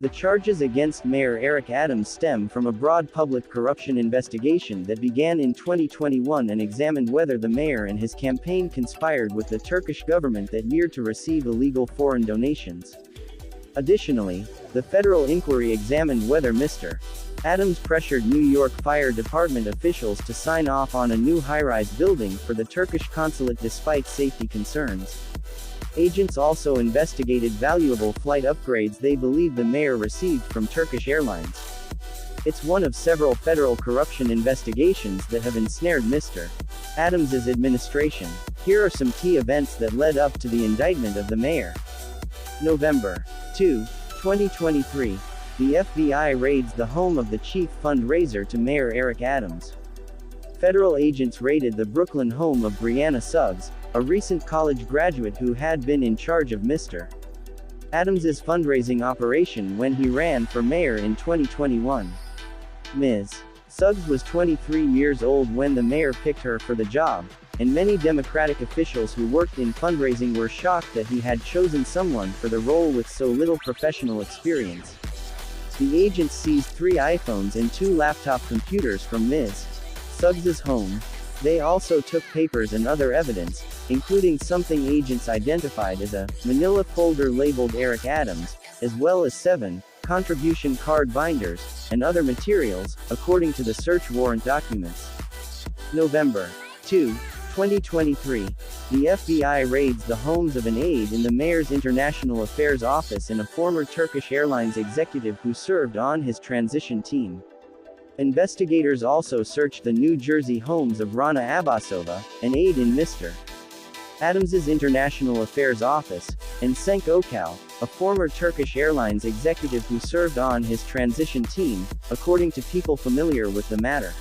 The charges against Mayor Eric Adams stem from a broad public corruption investigation that began in 2021 and examined whether the mayor and his campaign conspired with the Turkish government that year to receive illegal foreign donations. Additionally, the federal inquiry examined whether Mr. Adams pressured New York Fire Department officials to sign off on a new high-rise building for the Turkish consulate despite safety concerns. Agents also investigated valuable flight upgrades they believe the mayor received from Turkish Airlines. It's one of several federal corruption investigations that have ensnared Mr. Adams's administration. Here are some key events that led up to the indictment of the mayor. November 2, 2023. The FBI raids the home of the chief fundraiser to Mayor Eric Adams. Federal agents raided the Brooklyn home of Brianna Suggs, a recent college graduate who had been in charge of Mr. Adams's fundraising operation when he ran for mayor in 2021. Ms. Suggs was 23 years old when the mayor picked her for the job, and many Democratic officials who worked in fundraising were shocked that he had chosen someone for the role with so little professional experience. The agents seized 3 iPhones and 2 laptop computers from Ms. Suggs's home. They also took papers and other evidence, including something agents identified as a manila folder labeled Eric Adams, as well as 7 contribution card binders and other materials, according to the search warrant documents. November 2, 2023. The FBI raids the homes of an aide in the mayor's international affairs office and a former Turkish Airlines executive who served on his transition team. Investigators also searched the New Jersey homes of Rana Abbasova, an aide in Mr. Adams's international affairs office, and Cenk Öcal, a former Turkish Airlines executive who served on his transition team, according to people familiar with the matter.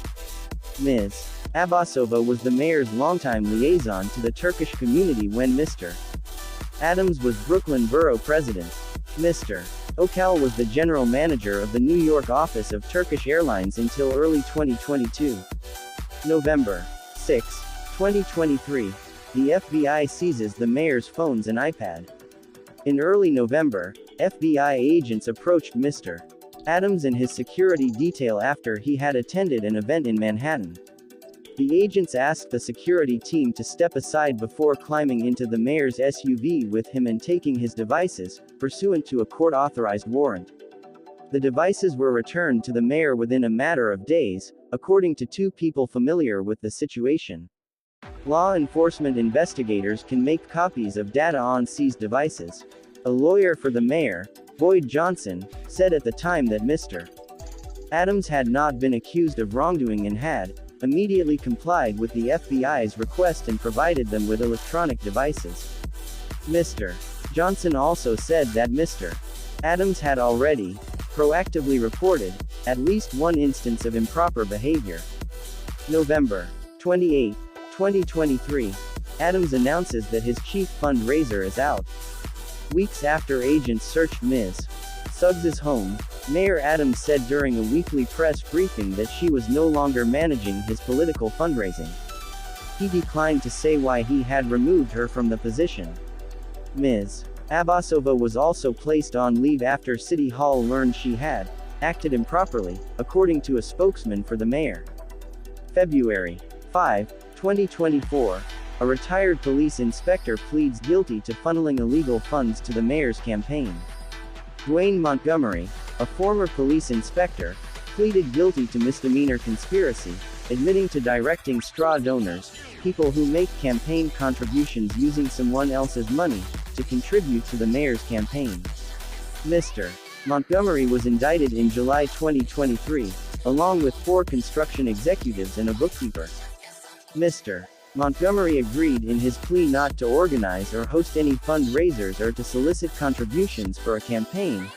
Ms. Abbasova was the mayor's longtime liaison to the Turkish community when Mr. Adams was Brooklyn Borough president. Mr. Öcal was the general manager of the New York office of Turkish Airlines until early 2022. November 6, 2023. The FBI seizes the mayor's phones and iPad. In early November, FBI agents approached Mr. Adams and his security detail after he had attended an event in Manhattan. The agents asked the security team to step aside before climbing into the mayor's SUV with him and taking his devices, pursuant to a court-authorized warrant. The devices were returned to the mayor within a matter of days, according to 2 people familiar with the situation. Law enforcement investigators can make copies of data on seized devices. A lawyer for the mayor, Boyd Johnson, said at the time that Mr. Adams had not been accused of wrongdoing and had immediately complied with the FBI's request and provided them with electronic devices. Mr. Johnson also said that Mr. Adams had already proactively reported at least one instance of improper behavior. November 28, 2023. Adams announces that his chief fundraiser is out. Weeks after agents searched Ms. Suggs's home, Mayor Adams said during a weekly press briefing that she was no longer managing his political fundraising. He declined to say why he had removed her from the position. Ms. Abbasova was also placed on leave after City Hall learned she had acted improperly, according to a spokesman for the mayor. February 5, 2024. A retired police inspector pleads guilty to funneling illegal funds to the mayor's campaign. Dwayne Montgomery, a former police inspector, pleaded guilty to misdemeanor conspiracy, admitting to directing straw donors, people who make campaign contributions using someone else's money, to contribute to the mayor's campaign. Mr. Montgomery was indicted in July 2023, along with 4 construction executives and a bookkeeper. Mr. Montgomery agreed in his plea not to organize or host any fundraisers or to solicit contributions for a campaign,